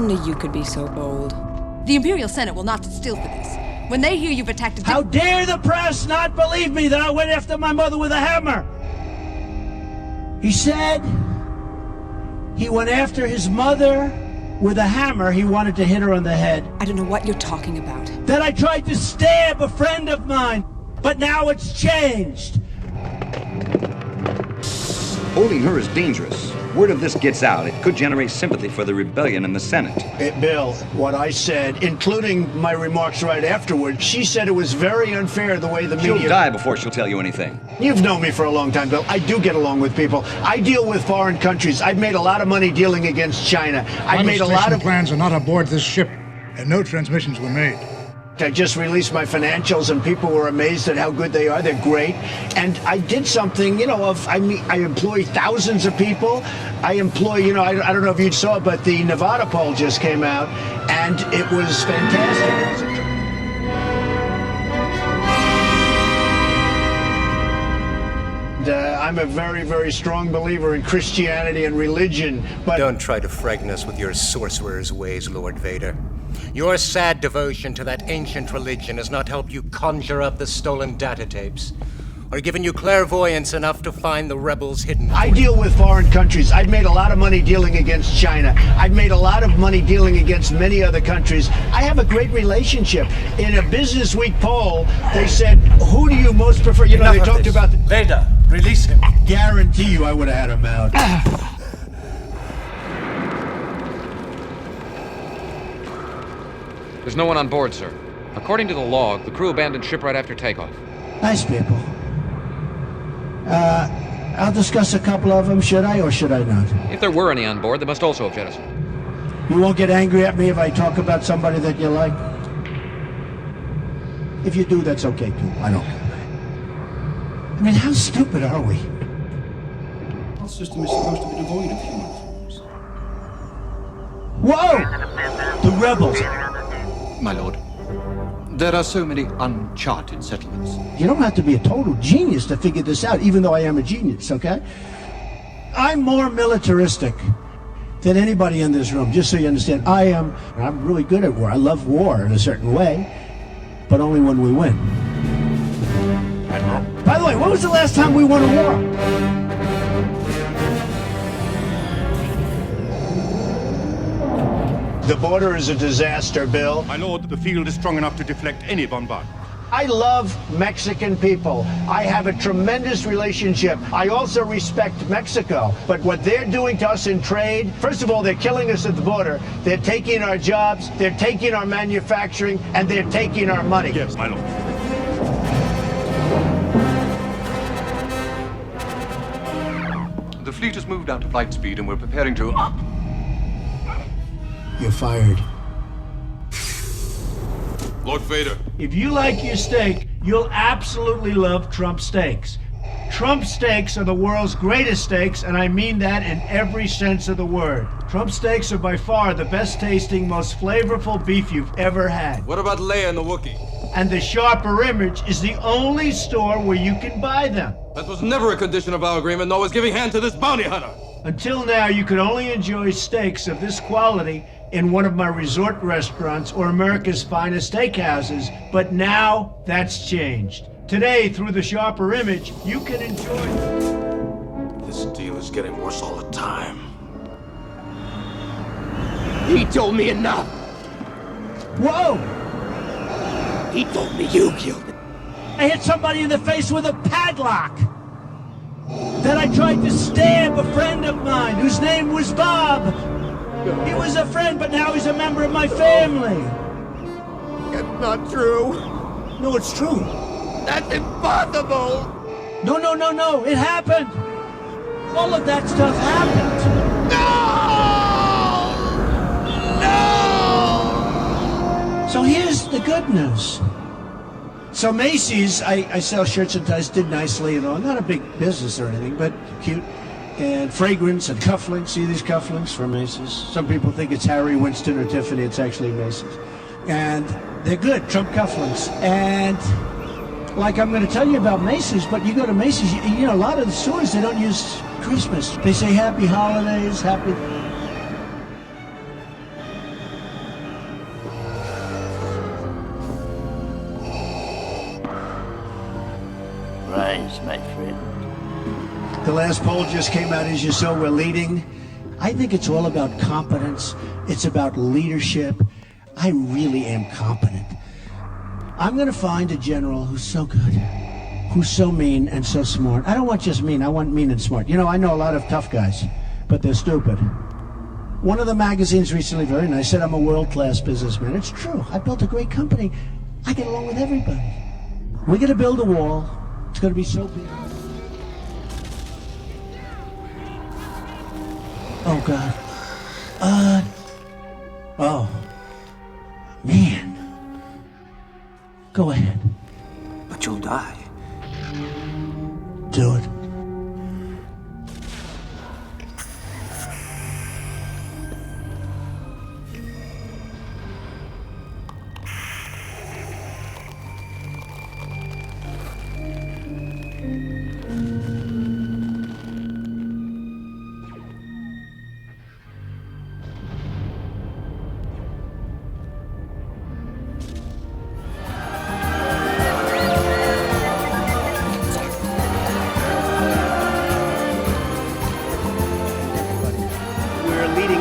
only you could be so bold. The Imperial Senate will not sit still for this. When they hear you've attacked a... How dare the press not believe me that I went after my mother with a hammer? He said he went after his mother with a hammer. He wanted to hit her on the head. I don't know what you're talking about. That I tried to stab a friend of mine, but now it's changed. Holding her is dangerous. Word of this gets out, it could generate sympathy for the rebellion in the Senate. Bill, what I said, including my remarks right afterward, she said it was very unfair the way the media... She'll die before she'll tell you anything. You've known me for a long time, Bill. I do get along with people. I deal with foreign countries. I've made a lot of money dealing against China. I've made a lot of... plans are not aboard this ship, and no transmissions were made. I just released my financials, and people were amazed at how good they are. They're great. And I did something, I employ thousands of people. I employ, I don't know if you saw it, but the Nevada poll just came out, and it was fantastic. I'm a very, very strong believer in Christianity and religion, but... Don't try to frighten us with your sorcerer's ways, Lord Vader. Your sad devotion to that ancient religion has not helped you conjure up the stolen data tapes, or given you clairvoyance enough to find the rebels hidden. I deal with foreign countries. I've made a lot of money dealing against China. I've made a lot of money dealing against many other countries. I have a great relationship. In a Business Week poll, they said, who do you most prefer? They talked about... Vader, release him. Guarantee you I would have had him out. There's no one on board, sir. According to the log, the crew abandoned ship right after takeoff. Nice people. I'll discuss a couple of them, should I, or should I not? If there were any on board, they must also have jettisoned. You won't get angry at me if I talk about somebody that you like? If you do, that's okay, too. I don't care. I mean, how stupid are we? Our system is supposed to be devoid of human forms. Whoa! The rebels. My lord, there are so many uncharted settlements. You don't have to be a total genius to figure this out, even though I am a genius, okay? I'm more militaristic than anybody in this room, just so you understand. I'm really good at war. I love war in a certain way, but only when we win. By the way, when was the last time we won a war? The border is a disaster, Bill. My lord, the field is strong enough to deflect any bombardment. I love Mexican people. I have a tremendous relationship. I also respect Mexico. But what they're doing to us in trade, first of all, they're killing us at the border. They're taking our jobs, they're taking our manufacturing, and they're taking our money. Yes, my lord. The fleet has moved out to flight speed, and we're preparing to... You're fired. Lord Vader. If you like your steak, you'll absolutely love Trump steaks. Trump steaks are the world's greatest steaks, and I mean that in every sense of the word. Trump steaks are by far the best tasting, most flavorful beef you've ever had. What about Leia and the Wookiee? And the Sharper Image is the only store where you can buy them. That was never a condition of our agreement, nor was giving hand to this bounty hunter. Until now, you could only enjoy steaks of this quality in one of my resort restaurants or America's finest steakhouses, but now that's changed. Today, through the Sharper Image, you can enjoy... This deal is getting worse all the time. He told me enough. Whoa! He told me you killed him. I hit somebody in the face with a padlock. Then I tried to stab a friend of mine whose name was Bob. He was a friend, but now he's a member of my family. It's not true. No, it's true. That's impossible. No. It happened. All of that stuff happened. No! So here's the good news. So Macy's, I sell shirts and ties, did nicely and all. Not a big business or anything, but cute. And fragrance and cufflinks. See these cufflinks from Macy's? Some people think it's Harry, Winston, or Tiffany. It's actually Macy's. And they're good, Trump cufflinks. And like I'm going to tell you about Macy's, but you go to Macy's, you know, a lot of the stores, they don't use Christmas. They say happy holidays, happy... wise, my friend. The last poll just came out, as you saw. We're leading. I think it's all about competence. It's about leadership. I really am competent. I'm going to find a general who's so good, who's so mean and so smart. I don't want just mean, I want mean and smart. You know, I know a lot of tough guys, but they're stupid. One of the magazines recently, very nice, said I'm a world-class businessman. It's true. I built a great company. I get along with everybody. We're going to build a wall. It's going to be so big. Oh, God. Oh. Man. Go ahead. But you'll die. Do it.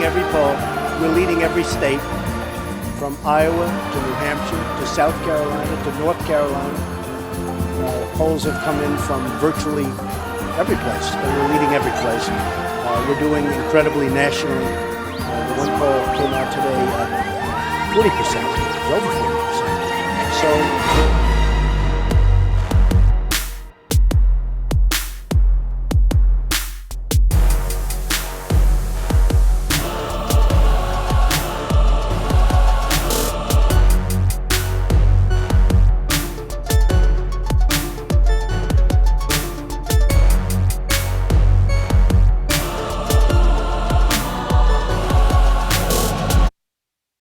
Every poll. We're leading every state, from Iowa to New Hampshire to South Carolina to North Carolina. Polls have come in from virtually every place, and we're leading every place. We're doing incredibly nationally. The one poll came out today at 40%, it's over 40%. So